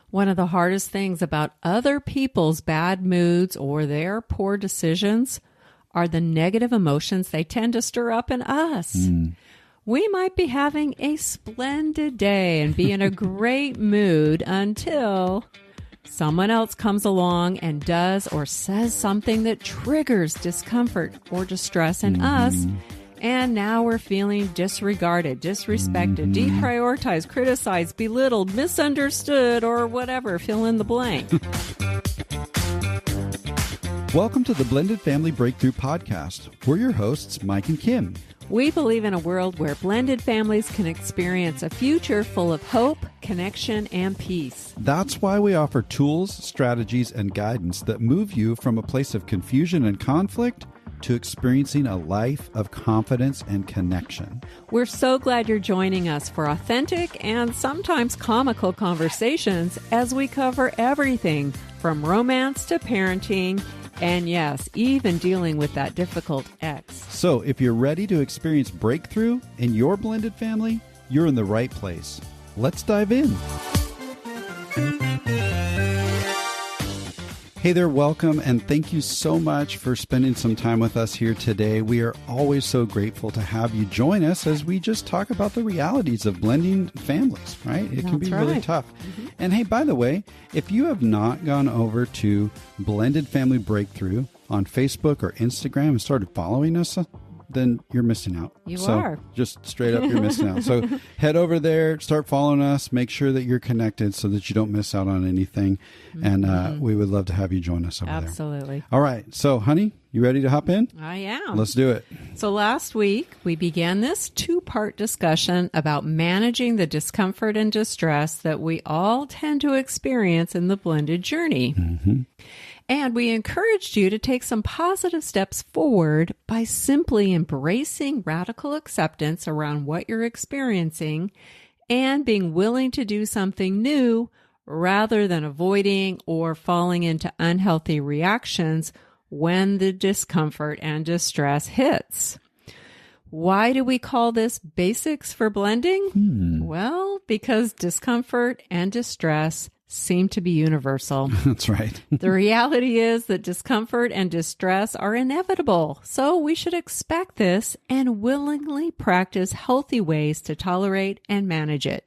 One of the hardest things about other people's bad moods or their poor decisions are the negative emotions they tend to stir up in us. We might be having a splendid day and be in a great mood until someone else comes along and does or says something that triggers discomfort or distress in us. And now we're feeling disregarded, disrespected, deprioritized, criticized, belittled, misunderstood, or whatever. Fill in the blank. Welcome to the Blended Family Breakthrough Podcast. We're your hosts, Mike and Kim. We believe in a world where blended families can experience a future full of hope, connection, and peace. That's why we offer tools, strategies, and guidance that move you from a place of confusion and conflict to experiencing a life of confidence and connection. We're so glad you're joining us for authentic and sometimes comical conversations as we cover everything from romance to parenting and yes, even dealing with that difficult ex. So if you're ready to experience breakthrough in your blended family, you're in the right place. Let's dive in. Hey there, welcome, and thank you so much for spending some time with us here today. We are always so grateful to have you join us as we just talk about the realities of blending families, right? It can be really tough. And hey, by the way, if you have not gone over to Blended Family Breakthrough on Facebook or Instagram and started following us, then you're missing out. You are. Just straight up, you're missing out. So head over there, start following us, make sure that you're connected so that you don't miss out on anything. And we would love to have you join us over there. Absolutely. All right. So, honey, you ready to hop in? I am. Let's do it. So last week, we began this two-part discussion about managing the discomfort and distress that we all tend to experience in the blended journey. And we encouraged you to take some positive steps forward by simply embracing radical acceptance around what you're experiencing and being willing to do something new rather than avoiding or falling into unhealthy reactions when the discomfort and distress hits. Why do we call this basics for blending? Well, because discomfort and distress seem to be universal. That's right. The reality is that discomfort and distress are inevitable, so we should expect this and willingly practice healthy ways to tolerate and manage it,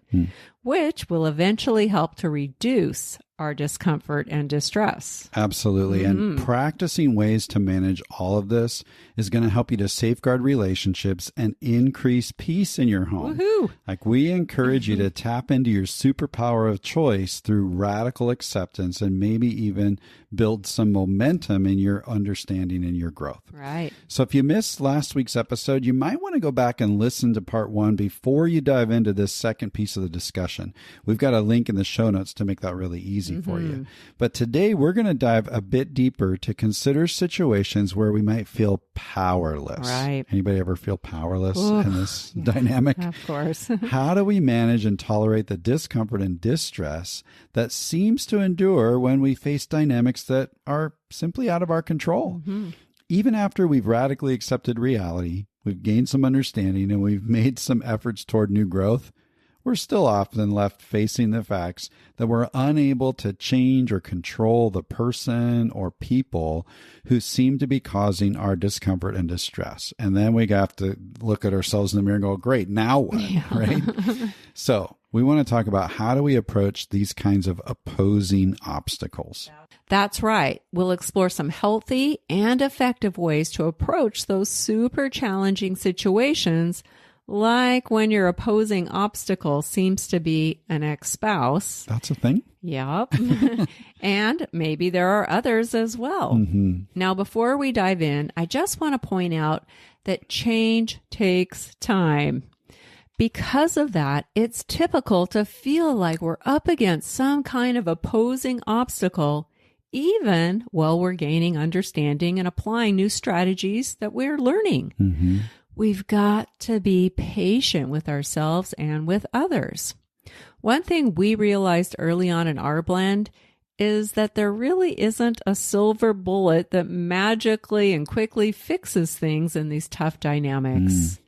which will eventually help to reduce our discomfort and distress. Absolutely. And practicing ways to manage all of this is going to help you to safeguard relationships and increase peace in your home. Woohoo! Like we encourage you to tap into your superpower of choice through radical acceptance and maybe even build some momentum in your understanding and your growth. Right. So if you missed last week's episode, you might want to go back and listen to part one before you dive into this second piece of the discussion. We've got a link in the show notes to make that really easy for you. But today we're going to dive a bit deeper to consider situations where we might feel powerless. Right. Anybody ever feel powerless in this dynamic? Of course. How do we manage and tolerate the discomfort and distress that seems to endure when we face dynamics that are simply out of our control? Even after we've radically accepted reality, we've gained some understanding, and we've made some efforts toward new growth, we're still often left facing the facts that we're unable to change or control the person or people who seem to be causing our discomfort and distress. And then we have to look at ourselves in the mirror and go, great, now what? Right? So we want to talk about how do we approach these kinds of opposing obstacles. That's right. We'll explore some healthy and effective ways to approach those super challenging situations, like when your opposing obstacle seems to be an ex-spouse. That's a thing? Yep. And maybe there are others as well. Now, before we dive in, I just want to point out that change takes time. Because of that, it's typical to feel like we're up against some kind of opposing obstacle, even while we're gaining understanding and applying new strategies that we're learning. We've got to be patient with ourselves and with others. One thing we realized early on in our blend is that there really isn't a silver bullet that magically and quickly fixes things in these tough dynamics.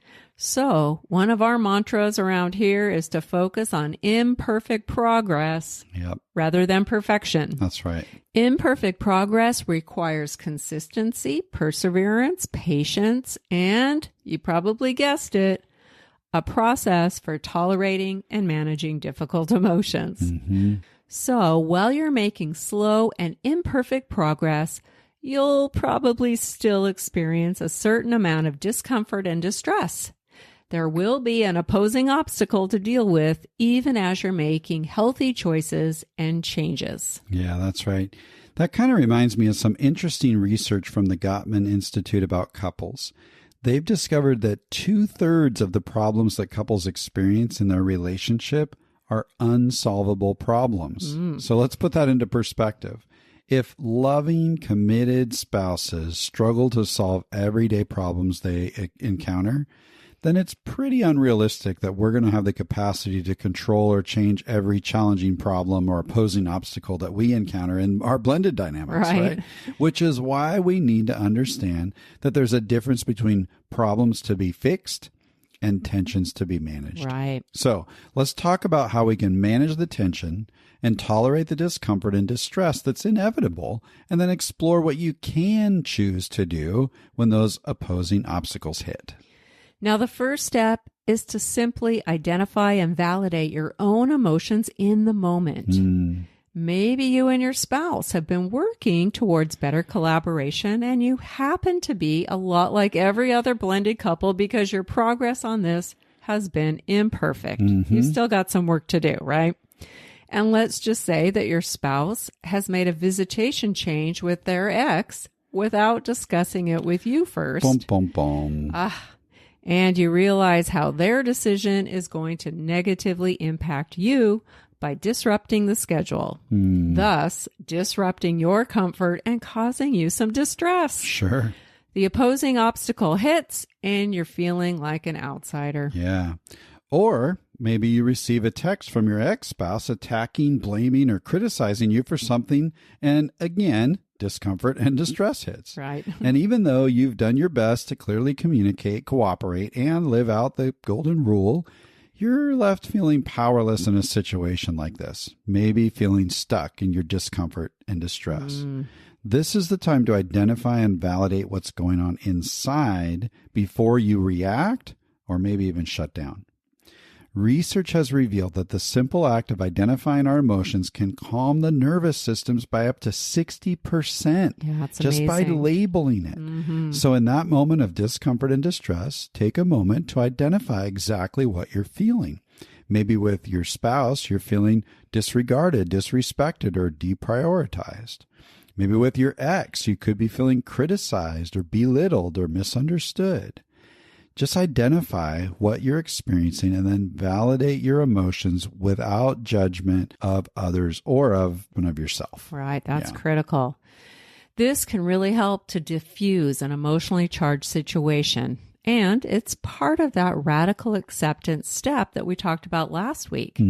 So, one of our mantras around here is to focus on imperfect progress rather than perfection. That's right. Imperfect progress requires consistency, perseverance, patience, and, you probably guessed it, a process for tolerating and managing difficult emotions. So, while you're making slow and imperfect progress, you'll probably still experience a certain amount of discomfort and distress. There will be an opposing obstacle to deal with, even as you're making healthy choices and changes. Yeah, that's right. That kind of reminds me of some interesting research from the Gottman Institute about couples. They've discovered that 2/3 of the problems that couples experience in their relationship are unsolvable problems. So let's put that into perspective. If loving, committed spouses struggle to solve everyday problems they encounter, then it's pretty unrealistic that we're going to have the capacity to control or change every challenging problem or opposing obstacle that we encounter in our blended dynamics, right? Which is why we need to understand that there's a difference between problems to be fixed and tensions to be managed. Right. So let's talk about how we can manage the tension and tolerate the discomfort and distress that's inevitable, and then explore what you can choose to do when those opposing obstacles hit. Now, the first step is to simply identify and validate your own emotions in the moment. Maybe you and your spouse have been working towards better collaboration, and you happen to be a lot like every other blended couple because your progress on this has been imperfect. You've still got some work to do, right? And let's just say that your spouse has made a visitation change with their ex without discussing it with you first. And you realize how their decision is going to negatively impact you by disrupting the schedule, thus disrupting your comfort and causing you some distress. Sure. The opposing obstacle hits and you're feeling like an outsider. Yeah. Or maybe you receive a text from your ex-spouse attacking, blaming, or criticizing you for something, and again, discomfort and distress hits. Right. And even though you've done your best to clearly communicate, cooperate, and live out the golden rule, you're left feeling powerless in a situation like this, maybe feeling stuck in your discomfort and distress. This is the time to identify and validate what's going on inside before you react or maybe even shut down. Research has revealed that the simple act of identifying our emotions can calm the nervous systems by up to 60%. Yeah, that's just amazing. by labeling it. So in that moment of discomfort and distress, take a moment to identify exactly what you're feeling. Maybe with your spouse, you're feeling disregarded, disrespected, or deprioritized. Maybe with your ex, you could be feeling criticized or belittled or misunderstood. Just identify what you're experiencing and then validate your emotions without judgment of others or of yourself. Right. That's critical. This can really help to diffuse an emotionally charged situation. And it's part of that radical acceptance step that we talked about last week.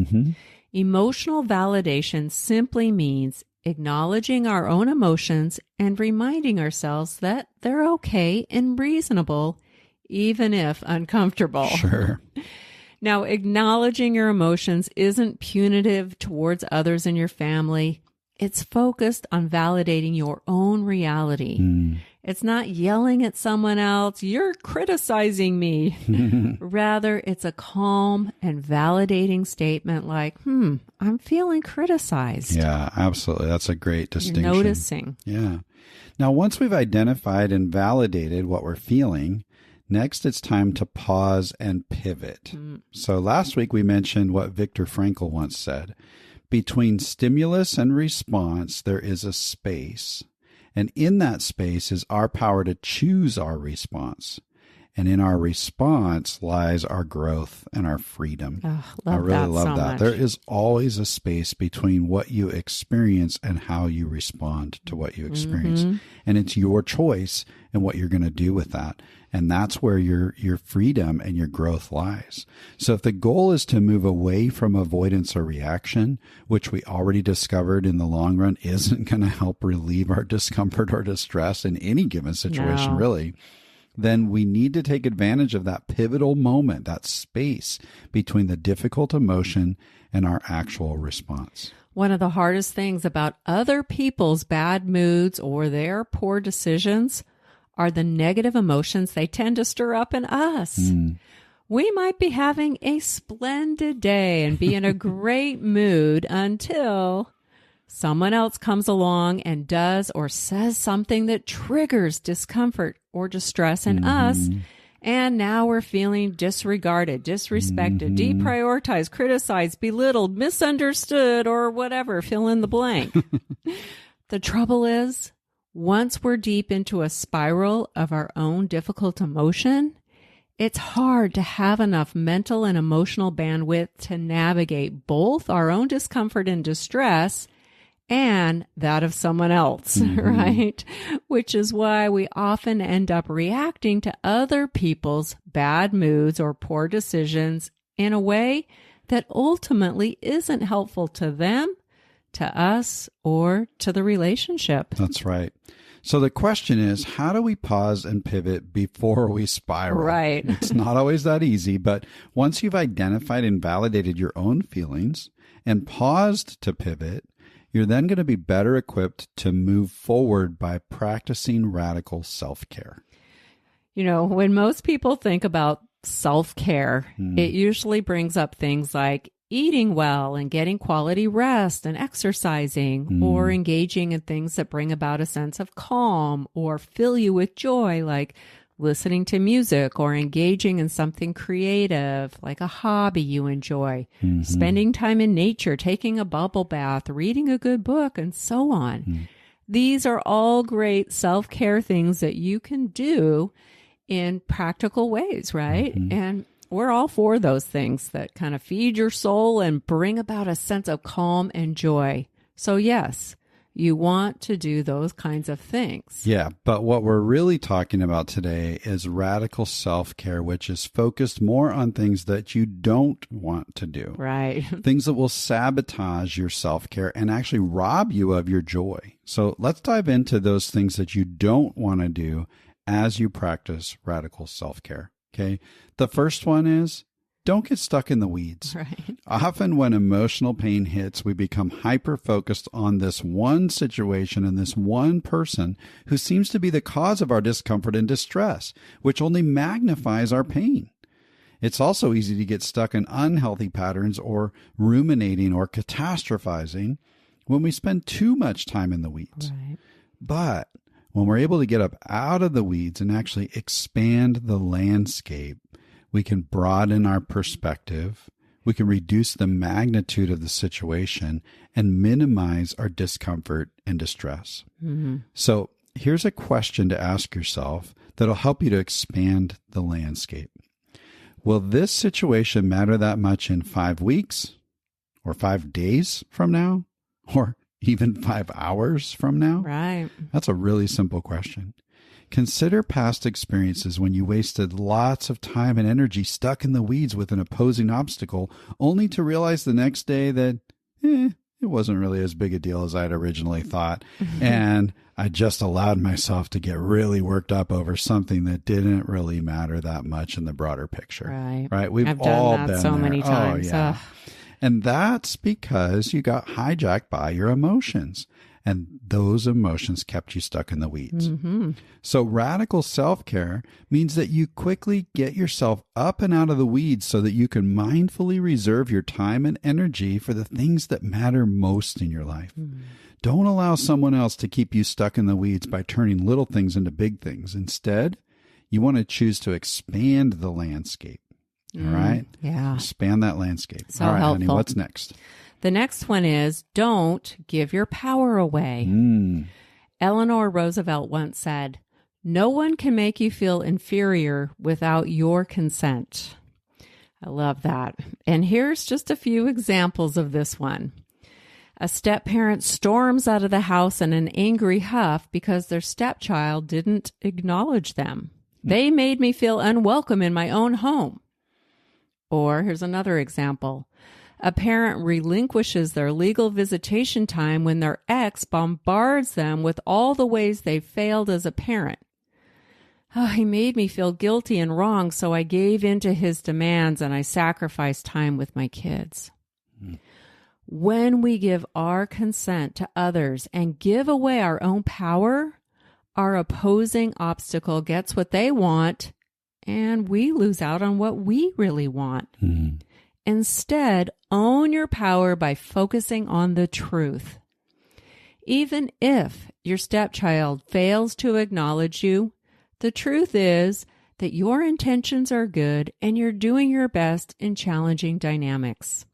Emotional validation simply means acknowledging our own emotions and reminding ourselves that they're okay and reasonable, even if uncomfortable. Sure. Now, acknowledging your emotions isn't punitive towards others in your family. It's focused on validating your own reality. It's not yelling at someone else, "You're criticizing me." Rather, it's a calm and validating statement like, I'm feeling criticized. Yeah, absolutely. That's a great distinction. You're noticing. Yeah. Now, once we've identified and validated what we're feeling, next, it's time to pause and pivot. So last week we mentioned what Viktor Frankl once said. Between stimulus and response, there is a space. And in that space is our power to choose our response. And in our response lies our growth and our freedom. I really love that. There is always a space between what you experience and how you respond to what you experience. And it's your choice and what you're going to do with that. And that's where your freedom and your growth lies. So if the goal is to move away from avoidance or reaction, which we already discovered in the long run isn't going to help relieve our discomfort or distress in any given situation, really, then we need to take advantage of that pivotal moment, that space between the difficult emotion and our actual response. One of the hardest things about other people's bad moods or their poor decisions are the negative emotions they tend to stir up in us. We might be having a splendid day and be in a great mood until someone else comes along and does or says something that triggers discomfort or distress in us. And now we're feeling disregarded, disrespected, deprioritized, criticized, belittled, misunderstood, or whatever, fill in the blank. The trouble is, once we're deep into a spiral of our own difficult emotion, it's hard to have enough mental and emotional bandwidth to navigate both our own discomfort and distress and that of someone else, right? Which is why we often end up reacting to other people's bad moods or poor decisions in a way that ultimately isn't helpful to them, to us, or to the relationship. That's right. So the question is, how do we pause and pivot before we spiral? Right. It's not always that easy, but once you've identified and validated your own feelings and paused to pivot, you're then going to be better equipped to move forward by practicing radical self-care. You know, when most people think about self-care, it usually brings up things like eating well and getting quality rest and exercising, or engaging in things that bring about a sense of calm or fill you with joy, like listening to music or engaging in something creative, like a hobby you enjoy, spending time in nature, taking a bubble bath, reading a good book, and so on. These are all great self-care things that you can do in practical ways, right? And we're all for those things that kind of feed your soul and bring about a sense of calm and joy. So yes, you want to do those kinds of things. Yeah, but what we're really talking about today is radical self-care, which is focused more on things that you don't want to do. Right. Things that will sabotage your self-care and actually rob you of your joy. So let's dive into those things that you don't want to do as you practice radical self-care. Okay. The first one is, don't get stuck in the weeds. Right. Often when emotional pain hits, we become hyper-focused on this one situation and this one person who seems to be the cause of our discomfort and distress, which only magnifies our pain. It's also easy to get stuck in unhealthy patterns or ruminating or catastrophizing when we spend too much time in the weeds. Right. But when we're able to get up out of the weeds and actually expand the landscape, we can broaden our perspective, we can reduce the magnitude of the situation, and minimize our discomfort and distress. So here's a question to ask yourself that'll help you to expand the landscape. Will this situation matter that much in 5 weeks, or 5 days from now, or even 5 hours from now? Right. That's a really simple question. Consider past experiences when you wasted lots of time and energy stuck in the weeds with an opposing obstacle, only to realize the next day that it wasn't really as big a deal as I'd originally thought. And I just allowed myself to get really worked up over something that didn't really matter that much in the broader picture. Right. We've I've all done that been so there. many times. Oh, yeah. And that's because you got hijacked by your emotions. And those emotions kept you stuck in the weeds. So radical self-care means that you quickly get yourself up and out of the weeds so that you can mindfully reserve your time and energy for the things that matter most in your life. Don't allow someone else to keep you stuck in the weeds by turning little things into big things. Instead, you want to choose to expand the landscape. All right? Yeah. Expand that landscape. So all right, helpful. honey, what's next? The next one is, don't give your power away. Eleanor Roosevelt once said, "No one can make you feel inferior without your consent." I love that. And here's just a few examples of this one. A step-parent storms out of the house in an angry huff because their stepchild didn't acknowledge them. They made me feel unwelcome in my own home. Or here's another example. A parent relinquishes their legal visitation time when their ex bombards them with all the ways they failed as a parent. Oh, he made me feel guilty and wrong, so I gave in to his demands and I sacrificed time with my kids. When we give our consent to others and give away our own power, our opposing obstacle gets what they want, and we lose out on what we really want. Instead, own your power by focusing on the truth. Even if your stepchild fails to acknowledge you, the truth is that your intentions are good and you're doing your best in challenging dynamics.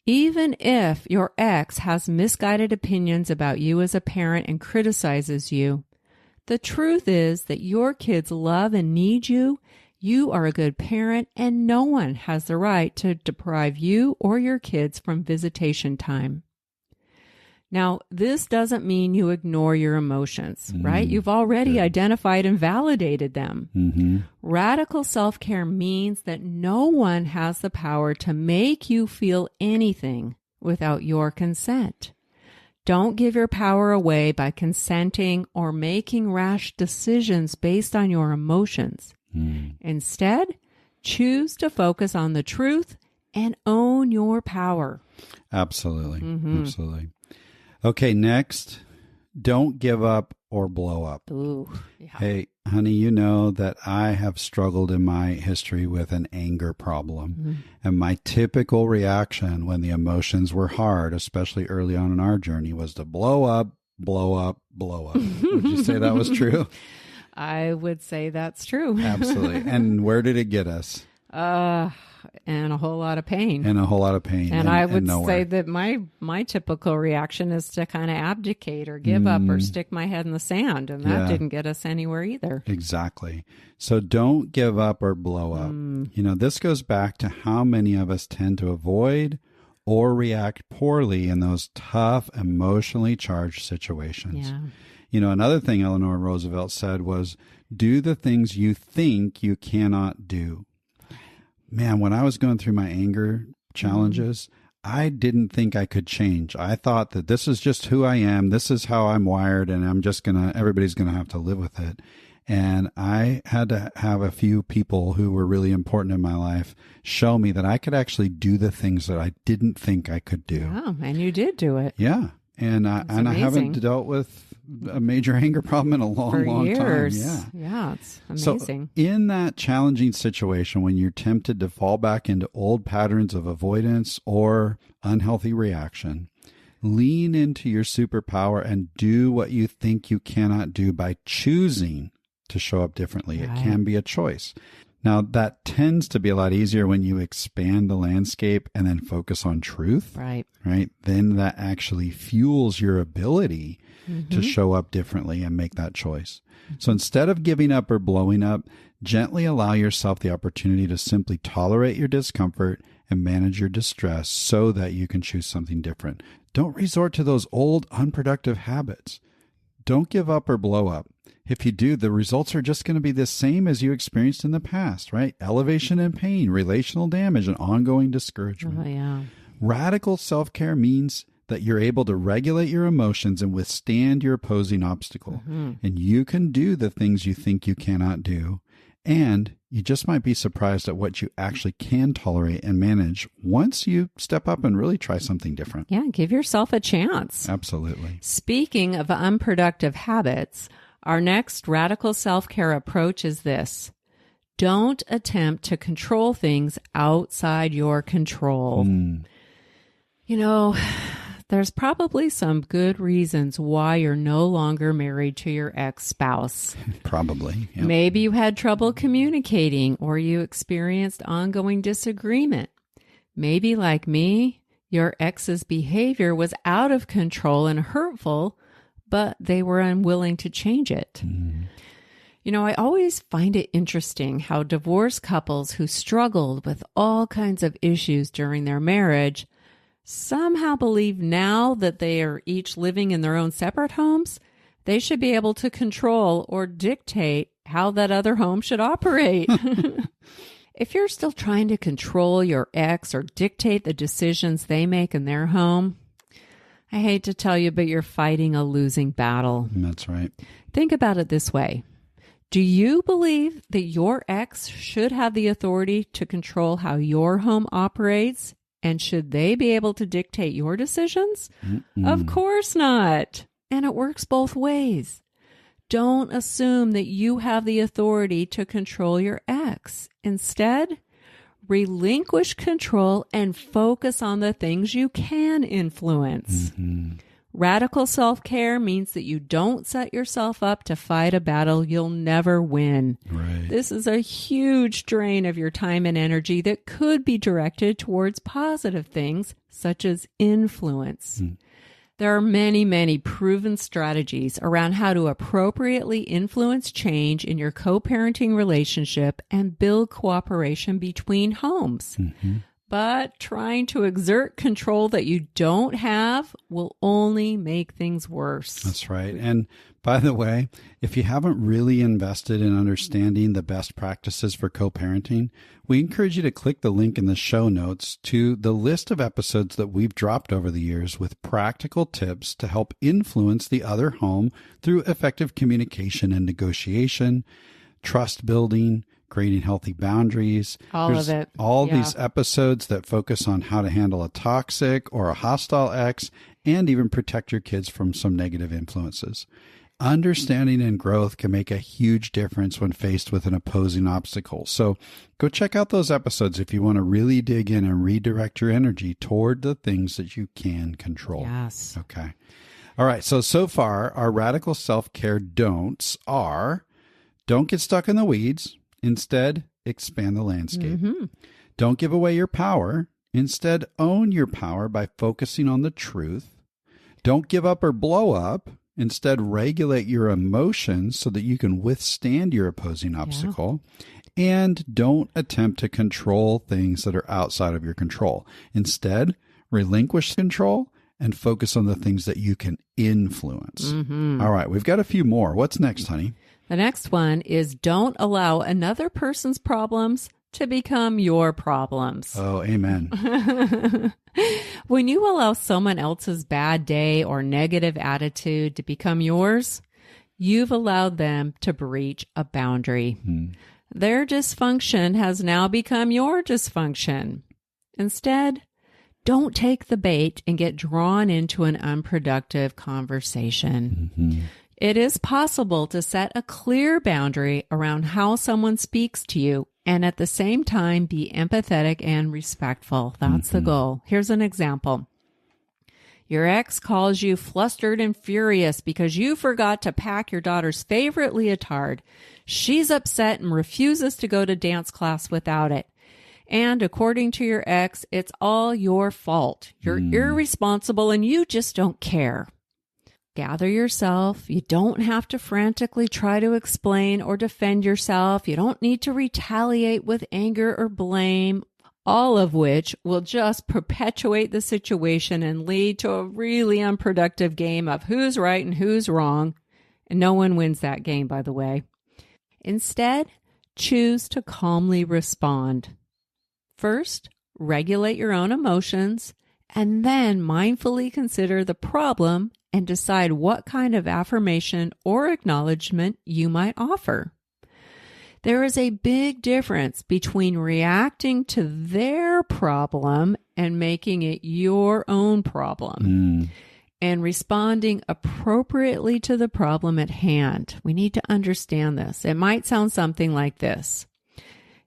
Even if your ex has misguided opinions about you as a parent and criticizes you, the truth is that your kids love and need you. You are a good parent, and no one has the right to deprive you or your kids from visitation time. Now, this doesn't mean you ignore your emotions, right? You've already identified and validated them. Radical self-care means that no one has the power to make you feel anything without your consent. Don't give your power away by consenting or making rash decisions based on your emotions. Instead, choose to focus on the truth and own your power. Absolutely. Absolutely. Okay, next, don't give up or blow up. Ooh, yeah. Hey, honey, you know that I have struggled in my history with an anger problem. And my typical reaction when the emotions were hard, especially early on in our journey, was to blow up, blow up, blow up. Would you say that was true? I would say that's true. Absolutely. And where did it get us? And a whole lot of pain. And a whole lot of pain. And I would say that my typical reaction is to kind of abdicate or give up or stick my head in the sand. And that didn't get us anywhere either. Exactly. So don't give up or blow up. You know, this goes back to how many of us tend to avoid or react poorly in those tough, emotionally charged situations. Yeah. You know, another thing Eleanor Roosevelt said was, do the things you think you cannot do. Man, when I was going through my anger challenges, I didn't think I could change. I thought that this is just who I am. This is how I'm wired, and everybody's going to have to live with it. And I had to have a few people who were really important in my life show me that I could actually do the things that I didn't think I could do. Yeah, and you did do it. Yeah. And I haven't dealt with a major anger problem in a long years. time. Yeah, it's amazing. So in that challenging situation, when you're tempted to fall back into old patterns of avoidance or unhealthy reaction, lean into your superpower and do what you think you cannot do by choosing to show up differently. Right. It can be a choice. Now, that tends to be a lot easier when you expand the landscape and then focus on truth. Right. Then that actually fuels your ability to show up differently and make that choice. So instead of giving up or blowing up, gently allow yourself the opportunity to simply tolerate your discomfort and manage your distress so that you can choose something different. Don't resort to those old, unproductive habits. Don't give up or blow up. If you do, the results are just going to be the same as you experienced in the past, right? Elevation and pain, relational damage, and ongoing discouragement. Oh, yeah. Radical self-care means that you're able to regulate your emotions and withstand your opposing obstacle. And you can do the things you think you cannot do. And you just might be surprised at what you actually can tolerate and manage once you step up and really try something different. Yeah, give yourself a chance. Absolutely. Speaking of unproductive habits, our next radical self-care approach is this. Don't attempt to control things outside your control. You know, there's probably some good reasons why you're no longer married to your ex-spouse. Probably. Yep. Maybe you had trouble communicating or you experienced ongoing disagreement. Maybe, like me, your ex's behavior was out of control and hurtful, but they were unwilling to change it. You know, I always find it interesting how divorced couples who struggled with all kinds of issues during their marriage somehow believe now that they are each living in their own separate homes, they should be able to control or dictate how that other home should operate. If you're still trying to control your ex or dictate the decisions they make in their home, I hate to tell you, but you're fighting a losing battle. That's right. Think about it this way. Do you believe that your ex should have the authority to control how your home operates? And should they be able to dictate your decisions? Of course not. And it works both ways. Don't assume that you have the authority to control your ex. Instead, relinquish control and focus on the things you can influence. Radical self-care means that you don't set yourself up to fight a battle you'll never win. Right. This is a huge drain of your time and energy that could be directed towards positive things such as influence. There are many, many proven strategies around how to appropriately influence change in your co-parenting relationship and build cooperation between homes. But trying to exert control that you don't have will only make things worse. That's right. And by the way, if you haven't really invested in understanding the best practices for co-parenting, we encourage you to click the link in the show notes to the list of episodes that we've dropped over the years with practical tips to help influence the other home through effective communication and negotiation, trust building, creating healthy boundaries. There's of it. All these episodes that focus on how to handle a toxic or a hostile ex and even protect your kids from some negative influences. Understanding and growth can make a huge difference when faced with an opposing obstacle. So go check out those episodes if you want to really dig in and redirect your energy toward the things that you can control. Yes. Okay. All right. So far, our radical self-care don'ts are: don't get stuck in the weeds. Instead, expand the landscape. Don't give away your power. Instead, own your power by focusing on the truth. Don't give up or blow up. Instead, regulate your emotions so that you can withstand your opposing obstacle. And don't attempt to control things that are outside of your control. Instead, relinquish control and focus on the things that you can influence. All right, we've got a few more. What's next, honey? The next one is don't allow another person's problems to become your problems. Oh, amen. When you allow someone else's bad day or negative attitude to become yours, you've allowed them to breach a boundary. Their dysfunction has now become your dysfunction. Instead, don't take the bait and get drawn into an unproductive conversation. It is possible to set a clear boundary around how someone speaks to you and at the same time be empathetic and respectful. That's the goal. Here's an example. Your ex calls you flustered and furious because you forgot to pack your daughter's favorite leotard. She's upset and refuses to go to dance class without it. And according to your ex, it's all your fault. You're irresponsible and you just don't care. Gather yourself. You don't have to frantically try to explain or defend yourself. You don't need to retaliate with anger or blame, all of which will just perpetuate the situation and lead to a really unproductive game of who's right and who's wrong. And no one wins that game, by the way. Instead, choose to calmly respond. First, regulate your own emotions, and then mindfully consider the problem and decide what kind of affirmation or acknowledgement you might offer. There is a big difference between reacting to their problem and making it your own problem, and responding appropriately to the problem at hand. We need to understand this. It might sound something like this.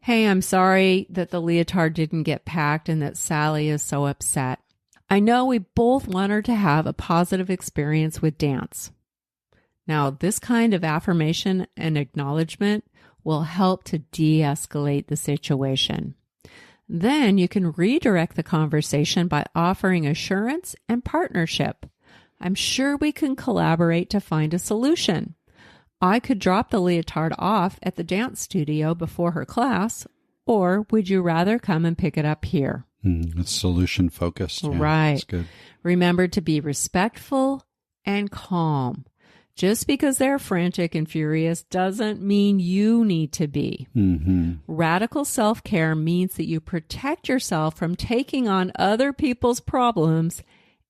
Hey, I'm sorry that the leotard didn't get packed and that Sally is so upset. I know we both want her to have a positive experience with dance. Now, this kind of affirmation and acknowledgement will help to de-escalate the situation. Then you can redirect the conversation by offering assurance and partnership. I'm sure we can collaborate to find a solution. I could drop the leotard off at the dance studio before her class, or would you rather come and pick it up here? It's solution focused. Yeah, right. That's good. Remember to be respectful and calm. Just because they're frantic and furious doesn't mean you need to be. Radical self-care means that you protect yourself from taking on other people's problems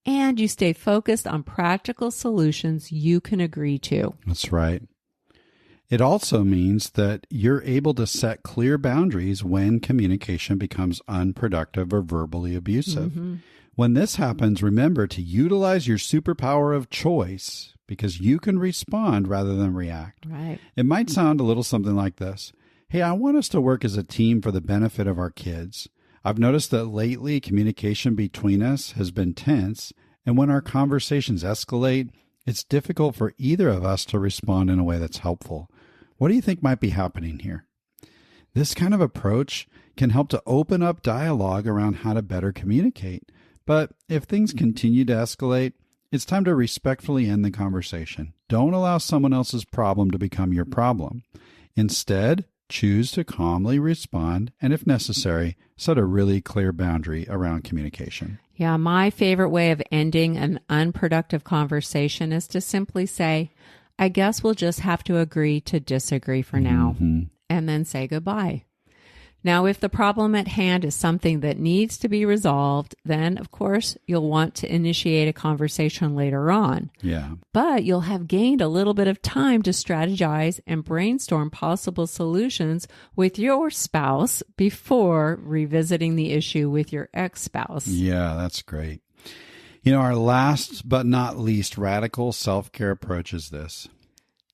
and you stay focused on practical solutions you can agree to. That's right. It also means that you're able to set clear boundaries when communication becomes unproductive or verbally abusive. When this happens, remember to utilize your superpower of choice because you can respond rather than react. Right. It might sound a little something like this. Hey, I want us to work as a team for the benefit of our kids. I've noticed that lately communication between us has been tense, and when our conversations escalate, it's difficult for either of us to respond in a way that's helpful. What do you think might be happening here? This kind of approach can help to open up dialogue around how to better communicate. But if things continue to escalate, it's time to respectfully end the conversation. Don't allow someone else's problem to become your problem. Instead, choose to calmly respond and, if necessary, set a really clear boundary around communication. Yeah, my favorite way of ending an unproductive conversation is to simply say, I guess we'll just have to agree to disagree for now, and then say goodbye. Now, if the problem at hand is something that needs to be resolved, then, of course, you'll want to initiate a conversation later on. Yeah. But you'll have gained a little bit of time to strategize and brainstorm possible solutions with your spouse before revisiting the issue with your ex-spouse. Yeah, that's great. Our last but not least radical self-care approach is this.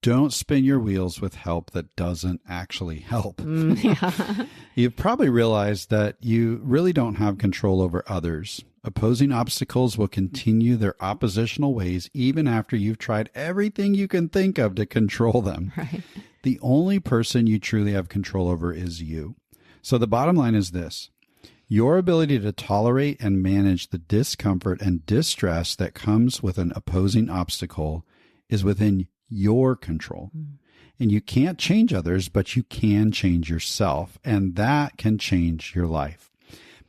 Don't spin your wheels with help that doesn't actually help. Yeah. You've probably realized that you really don't have control over others. Opposing obstacles will continue their oppositional ways even after you've tried everything you can think of to control them. Right. The only person you truly have control over is you. So the bottom line is this. Your ability to tolerate and manage the discomfort and distress that comes with an opposing obstacle is within your control. And you can't change others, but you can change yourself, and that can change your life.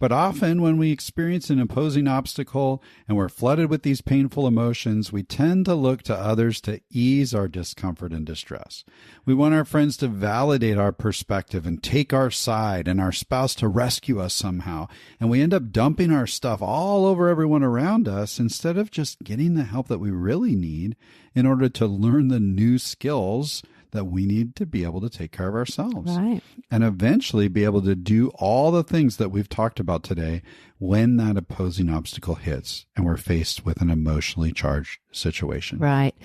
But often when we experience an opposing obstacle and we're flooded with these painful emotions, we tend to look to others to ease our discomfort and distress. We want our friends to validate our perspective and take our side, and our spouse to rescue us somehow. And we end up dumping our stuff all over everyone around us instead of just getting the help that we really need in order to learn the new skills that we need to be able to take care of ourselves. Right. And eventually be able to do all the things that we've talked about today when that opposing obstacle hits and we're faced with an emotionally charged situation. Right.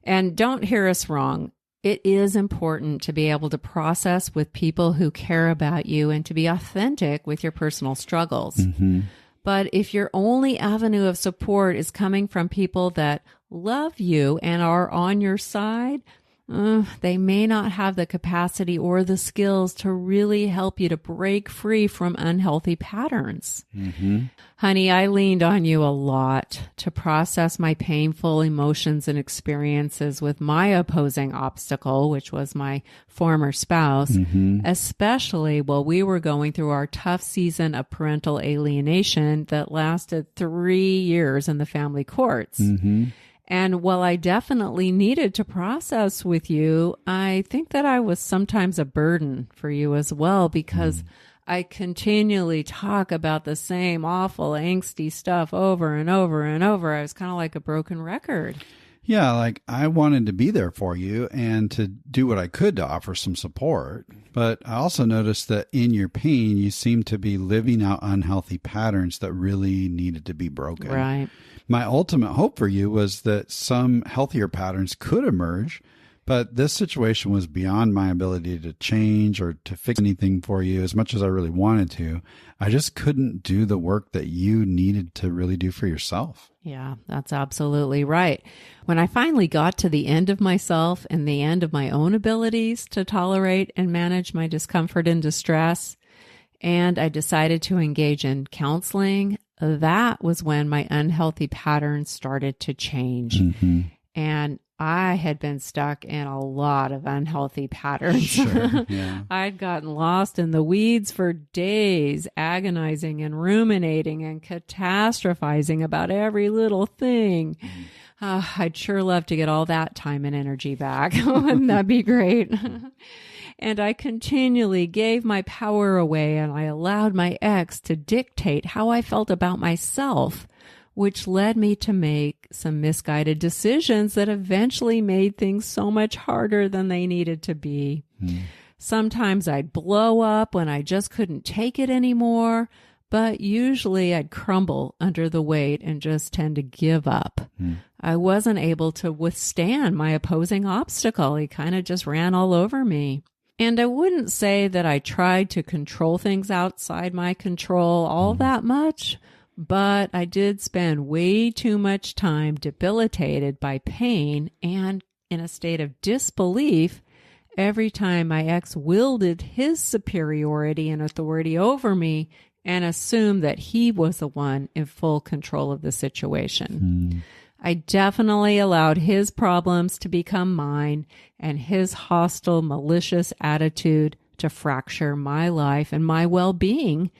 And don't hear us wrong. It is important to be able to process with people who care about you and to be authentic with your personal struggles. But if your only avenue of support is coming from people that love you and are on your side, they may not have the capacity or the skills to really help you to break free from unhealthy patterns. Honey, I leaned on you a lot to process my painful emotions and experiences with my opposing obstacle, which was my former spouse, especially while we were going through our tough season of parental alienation that lasted 3 years in the family courts. And while I definitely needed to process with you, I think that I was sometimes a burden for you as well because I continually talk about the same awful, angsty stuff over and over and over. I was kind of like a broken record. Yeah, like I wanted to be there for you and to do what I could to offer some support. But I also noticed that in your pain, you seemed to be living out unhealthy patterns that really needed to be broken. Right. My ultimate hope for you was that some healthier patterns could emerge, but this situation was beyond my ability to change or to fix anything for you as much as I really wanted to. I just couldn't do the work that you needed to really do for yourself. Yeah, that's absolutely right. When I finally got to the end of myself and the end of my own abilities to tolerate and manage my discomfort and distress, and I decided to engage in counseling, that was when my unhealthy patterns started to change. And I had been stuck in a lot of unhealthy patterns. Sure, yeah. I'd gotten lost in the weeds for days, agonizing and ruminating and catastrophizing about every little thing. I'd sure love to get all that time and energy back. Wouldn't that be great? And I continually gave my power away, and I allowed my ex to dictate how I felt about myself, which led me to make some misguided decisions that eventually made things so much harder than they needed to be. Sometimes I'd blow up when I just couldn't take it anymore, but usually I'd crumble under the weight and just tend to give up. I wasn't able to withstand my opposing obstacle. He kind of just ran all over me. And I wouldn't say that I tried to control things outside my control all that much, but I did spend way too much time debilitated by pain and in a state of disbelief every time my ex wielded his superiority and authority over me and assumed that he was the one in full control of the situation. I definitely allowed his problems to become mine and his hostile, malicious attitude to fracture my life and my well-being.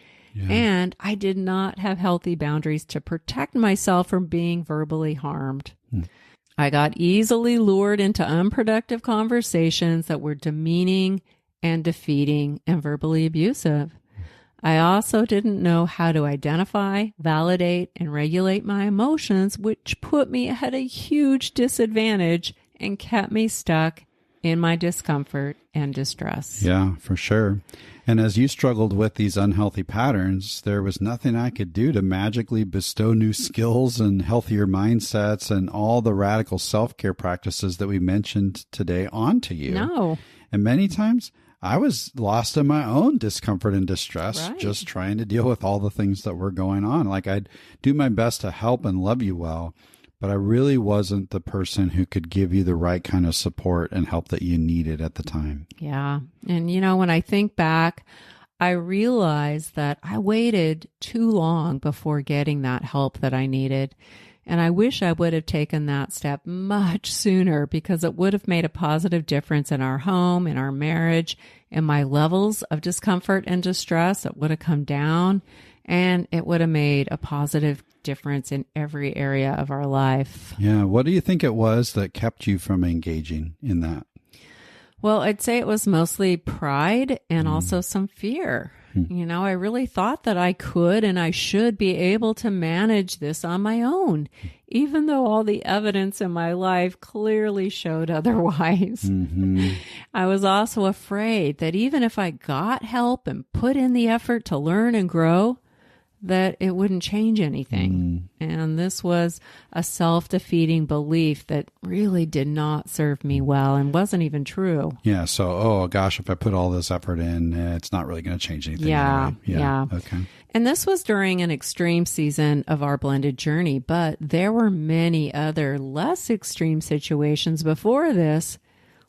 And I did not have healthy boundaries to protect myself from being verbally harmed. I got easily lured into unproductive conversations that were demeaning and defeating and verbally abusive. I also didn't know how to identify, validate, and regulate my emotions, which put me at a huge disadvantage and kept me stuck in my discomfort and distress. Yeah, for sure. And as you struggled with these unhealthy patterns, there was nothing I could do to magically bestow new skills and healthier mindsets and all the radical self-care practices that we mentioned today onto you. No. And many times I was lost in my own discomfort and distress, just trying to deal with all the things that were going on. Like, I'd do my best to help and love you well, but I really wasn't the person who could give you the right kind of support and help that you needed at the time. Yeah. And, when I think back, I realized that I waited too long before getting that help that I needed. And I wish I would have taken that step much sooner, because it would have made a positive difference in our home, in our marriage, in my levels of discomfort and distress. It would have come down, and it would have made a positive difference in every area of our life. Yeah. What do you think it was that kept you from engaging in that? Well, I'd say it was mostly pride and also some fear. I really thought that I could and I should be able to manage this on my own, even though all the evidence in my life clearly showed otherwise. I was also afraid that even if I got help and put in the effort to learn and grow, that it wouldn't change anything. And this was a self-defeating belief that really did not serve me well and wasn't even true. Yeah. So, oh gosh, if I put all this effort in, it's not really going to change anything. Anyway. Yeah. Okay. And this was during an extreme season of our blended journey, but there were many other less extreme situations before this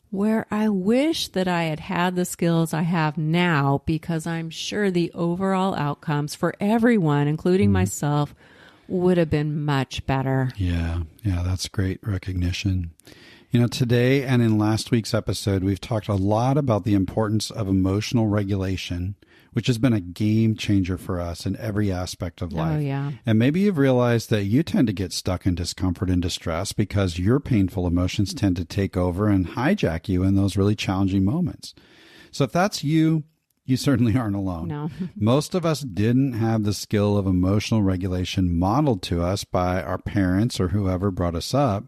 where I wish that I had had the skills I have now, because I'm sure the overall outcomes for everyone, including myself, would have been much better. Yeah, that's great recognition. Today and in last week's episode, we've talked a lot about the importance of emotional regulation, which has been a game changer for us in every aspect of life. Oh, yeah. And maybe you've realized that you tend to get stuck in discomfort and distress because your painful emotions tend to take over and hijack you in those really challenging moments. So if that's you, you certainly aren't alone. No. Most of us didn't have the skill of emotional regulation modeled to us by our parents or whoever brought us up.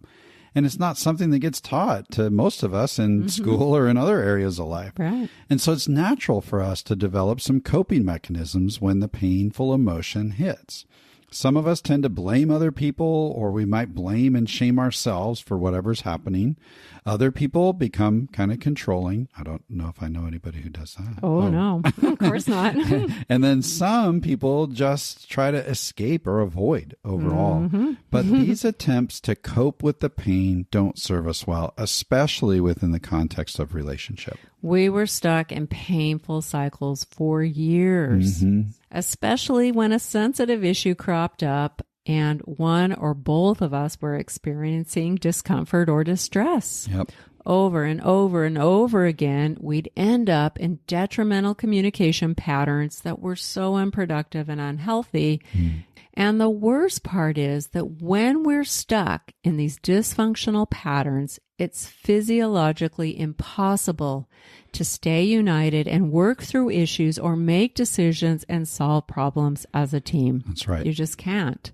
And it's not something that gets taught to most of us in school or in other areas of life. Right. And so it's natural for us to develop some coping mechanisms when the painful emotion hits. Some of us tend to blame other people, or we might blame and shame ourselves for whatever's happening. Other people become kind of controlling. I don't know if I know anybody who does that. Oh. No, of course not. And then some people just try to escape or avoid overall. But these attempts to cope with the pain don't serve us well, especially within the context of relationship. We were stuck in painful cycles for years, especially when a sensitive issue cropped up and one or both of us were experiencing discomfort or distress. Yep. Over and over and over again, we'd end up in detrimental communication patterns that were so unproductive and unhealthy. And the worst part is that when we're stuck in these dysfunctional patterns, it's physiologically impossible to stay united and work through issues or make decisions and solve problems as a team. That's right. You just can't.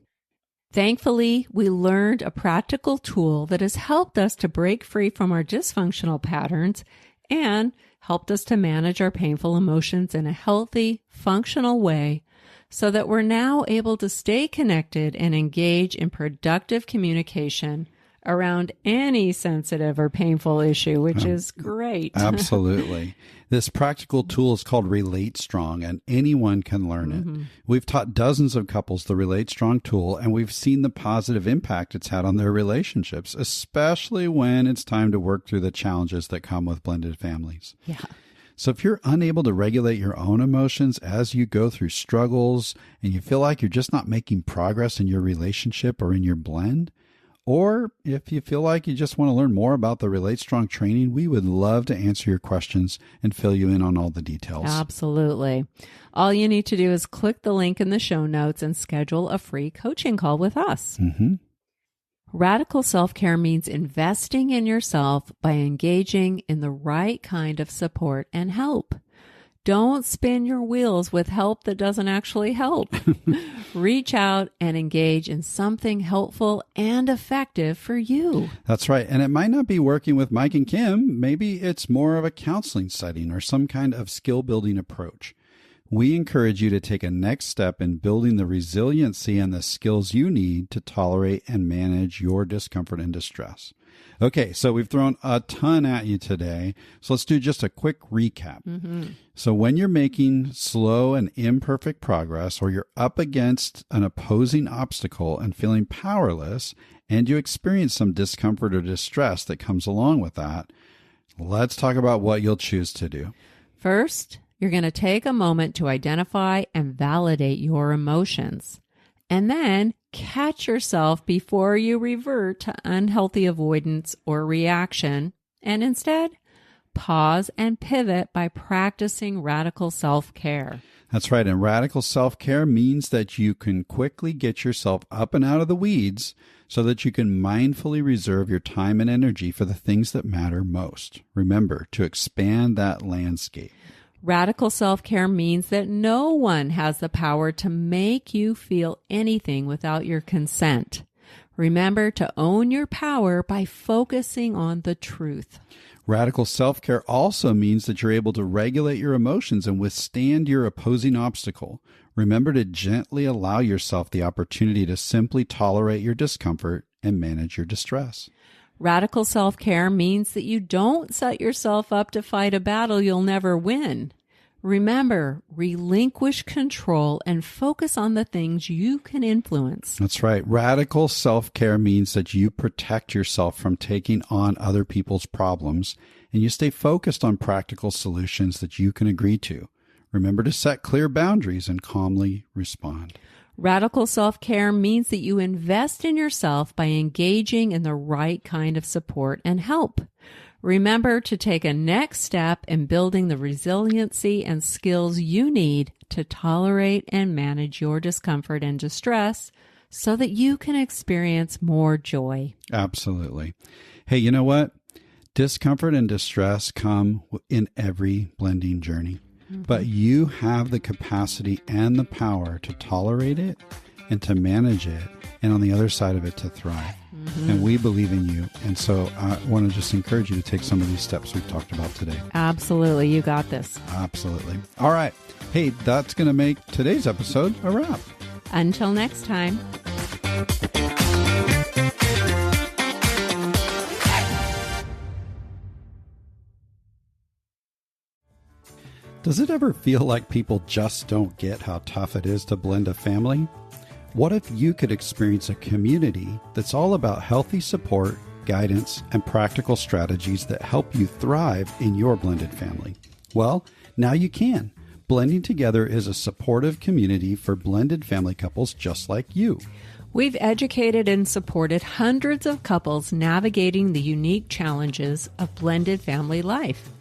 Thankfully, we learned a practical tool that has helped us to break free from our dysfunctional patterns and helped us to manage our painful emotions in a healthy, functional way so that we're now able to stay connected and engage in productive communication around any sensitive or painful issue, which is great. Absolutely. This practical tool is called Relate Strong, and anyone can learn it. We've taught dozens of couples the Relate Strong tool, and we've seen the positive impact it's had on their relationships, especially when it's time to work through the challenges that come with blended families. Yeah. So if you're unable to regulate your own emotions as you go through struggles and you feel like you're just not making progress in your relationship or in your blend, or if you feel like you just want to learn more about the Relate Strong training, we would love to answer your questions and fill you in on all the details. Absolutely. All you need to do is click the link in the show notes and schedule a free coaching call with us. Radical self-care means investing in yourself by engaging in the right kind of support and help. Don't spin your wheels with help that doesn't actually help. Reach out and engage in something helpful and effective for you. That's right. And it might not be working with Mike and Kim. Maybe it's more of a counseling setting or some kind of skill building approach. We encourage you to take a next step in building the resiliency and the skills you need to tolerate and manage your discomfort and distress. Okay, so we've thrown a ton at you today. So let's do just a quick recap. So when you're making slow and imperfect progress, or you're up against an opposing obstacle and feeling powerless, and you experience some discomfort or distress that comes along with that, let's talk about what you'll choose to do. First, you're going to take a moment to identify and validate your emotions, and then catch yourself before you revert to unhealthy avoidance or reaction, and instead pause and pivot by practicing radical self-care. That's right. And radical self-care means that you can quickly get yourself up and out of the weeds so that you can mindfully reserve your time and energy for the things that matter most. Remember, to expand that landscape. Radical self-care means that no one has the power to make you feel anything without your consent. Remember to own your power by focusing on the truth. Radical self-care also means that you're able to regulate your emotions and withstand your opposing obstacle. Remember to gently allow yourself the opportunity to simply tolerate your discomfort and manage your distress. Radical self-care means that you don't set yourself up to fight a battle you'll never win. Remember, relinquish control and focus on the things you can influence. That's right. Radical self-care means that you protect yourself from taking on other people's problems and you stay focused on practical solutions that you can agree to. Remember to set clear boundaries and calmly respond. Radical self-care means that you invest in yourself by engaging in the right kind of support and help. Remember to take a next step in building the resiliency and skills you need to tolerate and manage your discomfort and distress so that you can experience more joy. Absolutely. Hey, you know what? Discomfort and distress come in every blending journey. But you have the capacity and the power to tolerate it and to manage it, and on the other side of it, to thrive. And we believe in you. And so I want to just encourage you to take some of these steps we've talked about today. Absolutely. You got this. Absolutely. All right. Hey, that's going to make today's episode a wrap. Until next time. Does it ever feel like people just don't get how tough it is to blend a family? What if you could experience a community that's all about healthy support, guidance, and practical strategies that help you thrive in your blended family? Well, now you can. Blending Together is a supportive community for blended family couples just like you. We've educated and supported hundreds of couples navigating the unique challenges of blended family life.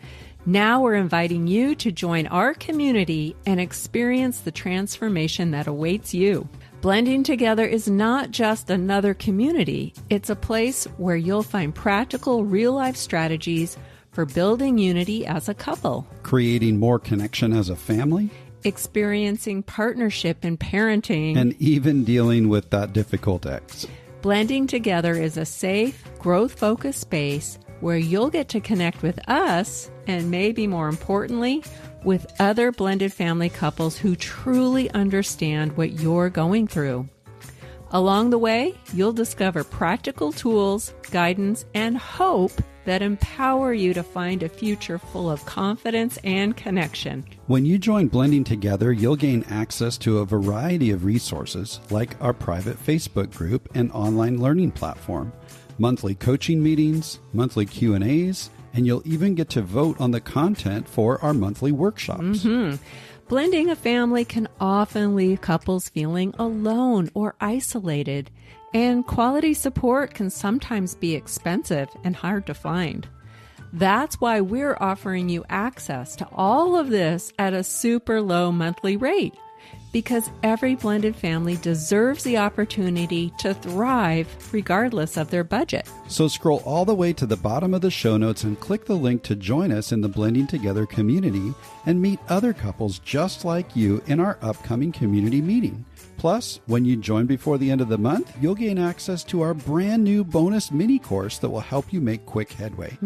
Now we're inviting you to join our community and experience the transformation that awaits you. Blending Together is not just another community. It's a place where you'll find practical, real-life strategies for building unity as a couple, creating more connection as a family, experiencing partnership in parenting, and even dealing with that difficult ex. Blending Together is a safe, growth-focused space where you'll get to connect with us and maybe more importantly, with other blended family couples who truly understand what you're going through. Along the way, you'll discover practical tools, guidance, and hope that empower you to find a future full of confidence and connection. When you join Blending Together, you'll gain access to a variety of resources like our private Facebook group and online learning platform, monthly coaching meetings, monthly Q&As, and you'll even get to vote on the content for our monthly workshops. Blending a family can often leave couples feeling alone or isolated, and quality support can sometimes be expensive and hard to find. That's why we're offering you access to all of this at a super low monthly rate, because every blended family deserves the opportunity to thrive regardless of their budget. So scroll all the way to the bottom of the show notes and click the link to join us in the Blending Together community and meet other couples just like you in our upcoming community meeting. Plus, when you join before the end of the month, you'll gain access to our brand new bonus mini course that will help you make quick headway.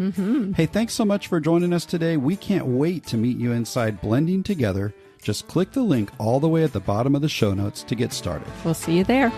Hey, thanks so much for joining us today. We can't wait to meet you inside Blending Together. Just click the link all the way at the bottom of the show notes to get started. We'll see you there.